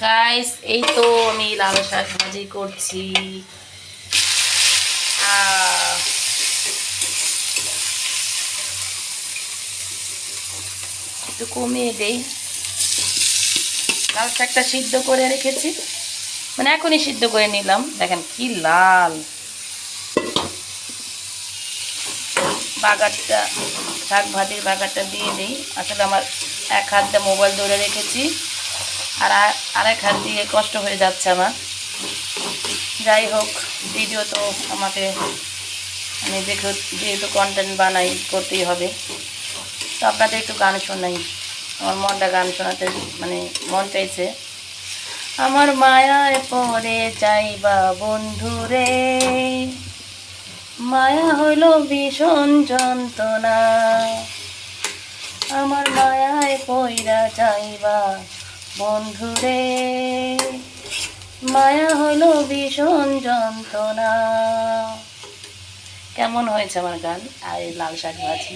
Guys, এই তো আমি লাল শাক ভাজি করছি। একটু কমিয়ে দেই। লাল শাকটা সিদ্ধ করে রেখেছি, মানে এখনই সিদ্ধ করে নিলাম। দেখেন কি লাল। বাগারটা, শাক ভাজির বাগারটা দিয়ে দিই। আসলে আমার এক হাতে মোবাইল ধরে রেখেছি, আর আরেক হাত দিয়ে কষ্ট হয়ে যাচ্ছে আমার। যাই হোক, ভিডিও তো আমাকে, আমি যেহেতু কন্টেন্ট বানাই, করতেই হবে। তো আপনাদের একটু গান শোনাই। আমার মনটা গান শোনাতে মানে মন চাইছে। আমার মায়ায় পড়ে যাইবা বন্ধুরে, মায়া হইল ভীষণ যন্ত্রণা। আমার মায়ায় পইরা যাইবা বন্ধুরে, মায়া হইল ভীষণ যন্ত্রণা। কেমন হয়েছে আমার গান আর এই লাল শাক ভাজি?